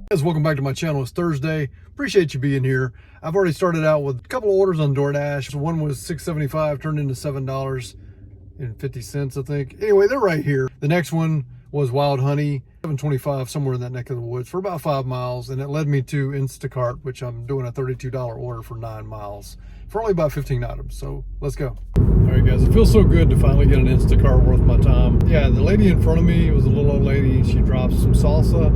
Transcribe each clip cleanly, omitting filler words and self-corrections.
Guys, welcome back to my channel. It's Thursday. Appreciate you being here. I've already started out with a couple of orders on DoorDash. One was $6.75, turned into $7.50, I think. Anyway, they're right here. The next one was wild honey, $7.25, somewhere in that neck of the woods for about 5 miles. And it led me to Instacart, which I'm doing a $32 order for 9 miles for only about 15 items. So let's go. All right, guys, it feels so good to finally get an Instacart worth my time. Yeah, the lady in front of me was a little old lady. She dropped some salsa,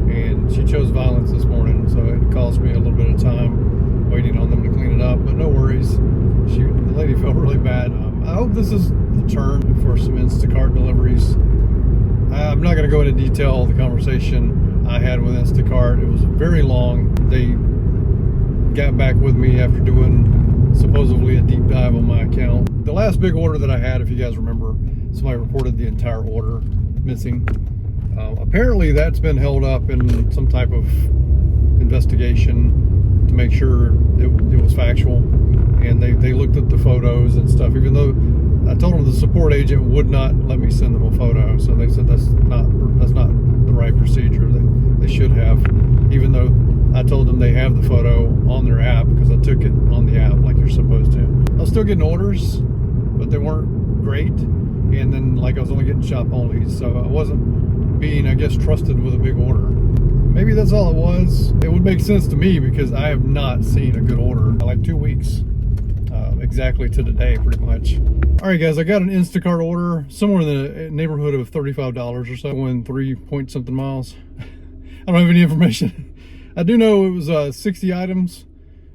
and she chose violence this morning, so it cost me a little bit of time waiting on them to clean it up, but no worries. The lady felt really bad. I hope this is the turn for some Instacart deliveries. I'm not going to go into detail the conversation I had with Instacart. It was very long. They got back with me after doing supposedly a deep dive on my account. The last big order that I had, if you guys remember, somebody reported the entire order missing. Apparently that's been held up in some type of investigation to make sure it was factual, and they looked at the photos and stuff, even though I told them the support agent would not let me send them a photo. So they said that's not the right procedure. They should have, even though I told them they have the photo on their app because I took it on the app like you're supposed to. I was still getting orders, but they weren't great, and then like I was only getting shop only, so I wasn't being, I guess, trusted with a big order. Maybe that's all it was. It would make sense to me because I have not seen a good order in like 2 weeks, exactly to the day, pretty much. All right, guys, I got an Instacart order somewhere in the neighborhood of $35 or so, in 3-point-something miles. I don't have any information. I do know it was 60 items,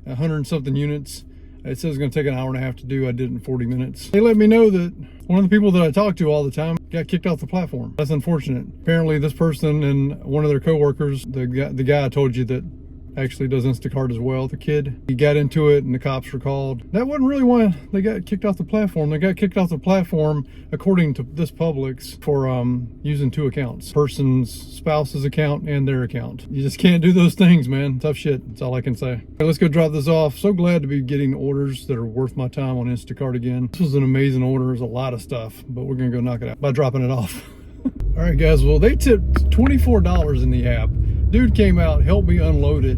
100-something units. It says it's going to take an hour and a half to do. I did it in 40 minutes. They let me know that one of the people that I talk to all the time got kicked off the platform. That's unfortunate. Apparently this person and one of their coworkers, the guy I told you that actually does Instacart as well, the kid, he got into it and the cops were called. That wasn't really why they got kicked off the platform. They got kicked off the platform, according to this Publix, for using 2 accounts. Person's spouse's account and their account. You just can't do those things, man. Tough shit. That's all I can say. Okay, let's go drop this off. So glad to be getting orders that are worth my time on Instacart again. This was an amazing order. There's a lot of stuff, but we're gonna go knock it out by dropping it off. All right, guys, well, they tipped $24 in the app. Dude came out, helped me unload it,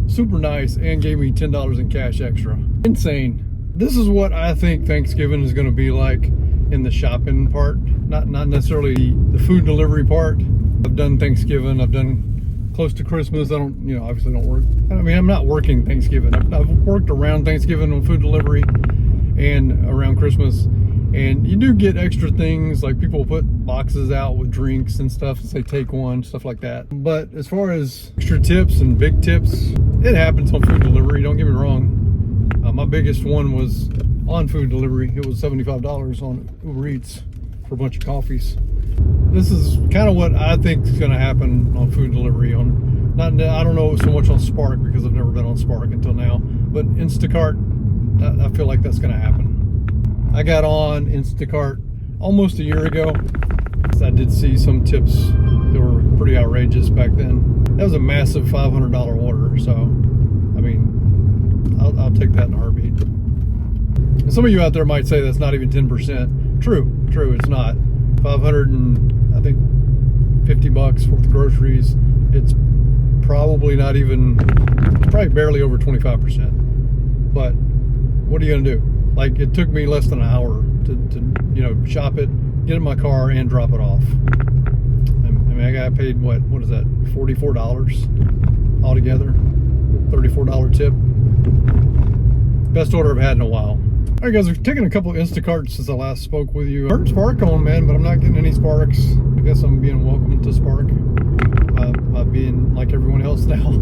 super nice, and gave me $10 in cash extra. Insane. This is what I think Thanksgiving is going to be like in the shopping part, not necessarily the food delivery part. I've done Thanksgiving, I've done close to Christmas. I don't, obviously don't work. I mean, I'm not working Thanksgiving. I've worked around Thanksgiving on food delivery and around Christmas. And you do get extra things, like people put boxes out with drinks and stuff and say take one, stuff like that. But as far as extra tips and big tips, it happens on food delivery, don't get me wrong. My biggest one was on food delivery. It was $75 on Uber Eats for a bunch of coffees. This is kind of what I think is going to happen on food delivery. I don't know so much on Spark because I've never been on Spark until now. But Instacart, I feel like that's going to happen. I got on Instacart almost a year ago. I did see some tips that were pretty outrageous back then. That was a massive $500 order, so I mean, I'll take that in a heartbeat. And some of you out there might say that's not even 10%. True, it's not. 500 and I think $50 worth of groceries. It's probably not even, probably barely over 25%. But what are you gonna do? Like, it took me less than an hour to shop it, get in my car, and drop it off. I mean, I got paid, what is that, $44 altogether? $34 tip. Best order I've had in a while. All right, guys, we've taken a couple of Instacarts since I last spoke with you. I heard Spark on, man, but I'm not getting any Sparks. I guess I'm being welcomed to Spark by being like everyone else now.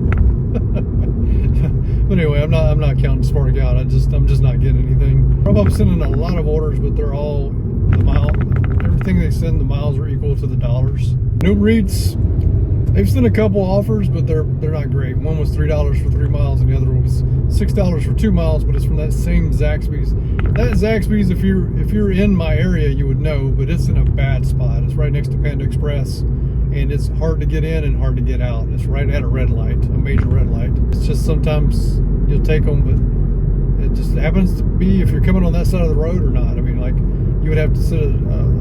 But anyway, I'm not counting Spark out. I'm just not getting anything. GrubHub's sending a lot of orders, but they're all everything they send, the miles are equal to the dollars. Uber Eats, they've sent a couple offers, but they're not great. One was $3 for 3 miles, and the other was $6 for 2 miles, but it's from that same Zaxby's. That Zaxby's, if you're in my area, you would know, but it's in a bad spot. It's right next to Panda Express, and it's hard to get in and hard to get out. It's right at a red light, a major red light. It's just sometimes you'll take them, but it just happens to be if you're coming on that side of the road or not. I mean, like, you would have to sit at a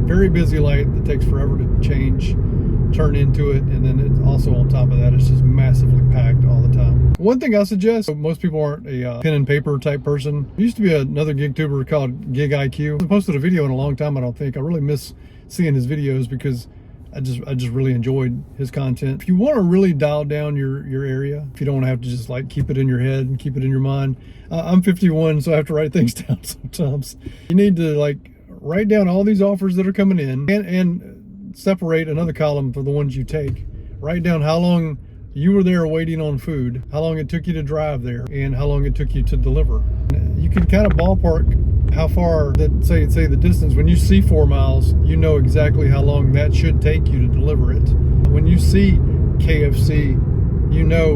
very busy light that takes forever to change. turn into it, and then it's also on top of that, it's just massively packed all the time. One thing I suggest, most people aren't a pen and paper type person. There used to be another gig tuber called Gig IQ. I posted a video in a long time, I don't think. I really miss seeing his videos because I just really enjoyed his content. If you want to really dial down your area, if you don't want to have to just like keep it in your head and keep it in your mind. I'm 51, so I have to write things down sometimes. You need to like write down all these offers that are coming in and separate another column for the ones you take. Write down how long you were there waiting on food, how long it took you to drive there, and how long it took you to deliver. You can kind of ballpark how far that say the distance. When you see 4 miles, you know exactly how long that should take you to deliver it. When you see KFC, you know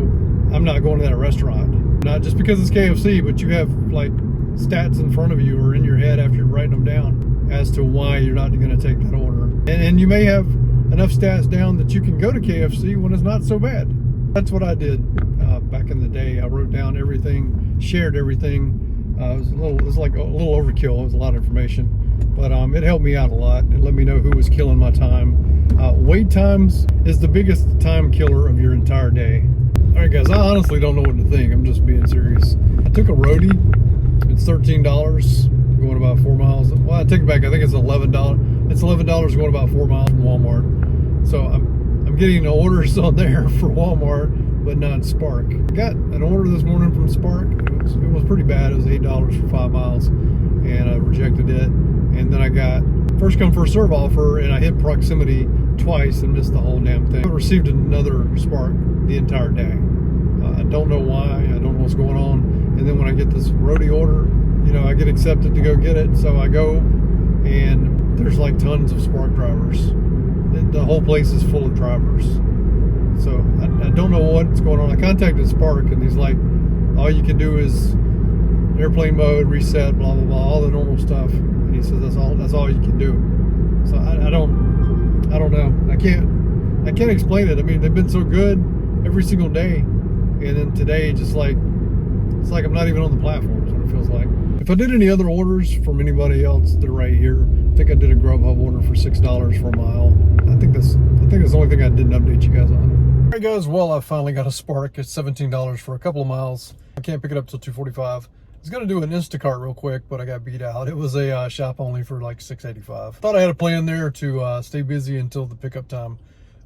I'm not going to that restaurant. Not just because it's KFC, but you have like stats in front of you or in your head after you're writing them down as to why you're not going to take that order. And you may have enough stats down that you can go to KFC when it's not so bad. That's what I did back in the day. I wrote down everything, shared everything. It was like a little overkill. It was a lot of information, but it helped me out a lot. It let me know who was killing my time. Wait times is the biggest time killer of your entire day. All right, guys, I honestly don't know what to think. I'm just being serious. I took a Roadie. It's $13 going about 4 miles. Well, I take it back. I think it's $11. It's $11 going about 4 miles from Walmart. So I'm getting orders on there for Walmart, but not Spark. I got an order this morning from Spark. It was pretty bad. It was $8 for 5 miles, and I rejected it. And then I got first come first serve offer, and I hit proximity twice and missed the whole damn thing. I received another Spark the entire day. I don't know why. I don't know what's going on. And then when I get this Roadie order, you know, I get accepted to go get it. So I go, and there's like tons of Spark drivers. The whole place is full of drivers. So I don't know what's going on. I contacted Spark, and he's like, all you can do is airplane mode, reset, blah, blah, blah, all the normal stuff. And he says that's all you can do. So I don't know. I can't explain it. I mean, they've been so good every single day. And then today, just like, it's like I'm not even on the platform, is what it feels like. If I did any other orders from anybody else, they're right here. I think I did a GrubHub order for $6 for a mile. I think that's the only thing I didn't update you guys on. All right, guys. Well, I finally got a Spark. It's $17 for a couple of miles. I can't pick it up till 2:45. I was gonna do an Instacart real quick, but I got beat out. It was a shop only for like $6.85. Thought I had a plan there to stay busy until the pickup time,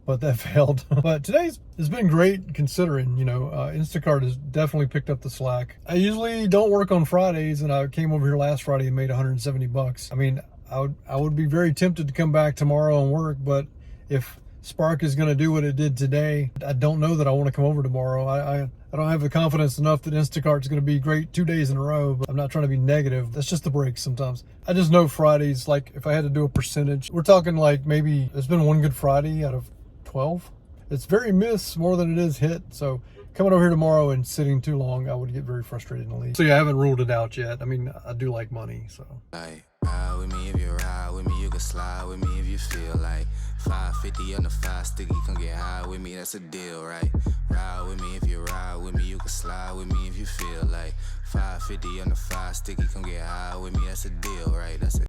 but that failed. But today's has been great considering, you know, Instacart has definitely picked up the slack. I usually don't work on Fridays, and I came over here last Friday and made $170. I mean, I would be very tempted to come back tomorrow and work, but if Spark is going to do what it did today, I don't know that I want to come over tomorrow. I don't have the confidence enough that Instacart is going to be great 2 days in a row, but I'm not trying to be negative. That's just the break sometimes. I just know Fridays, like if I had to do a percentage, we're talking like maybe there's been one good Friday out of 12. It's very miss more than it is hit. So coming over here tomorrow and sitting too long, I would get very frustrated in the league. So yeah, I haven't ruled it out yet. I mean, I do like money, so. Ride with me if you ride with me, you can slide with me if you feel like 550 on the 5 sticky, come get high with me, that's a deal, right? Ride with me if you ride with me, you can slide with me if you feel like 550 on the 5 sticky, come get high with me, that's a deal, right? That's a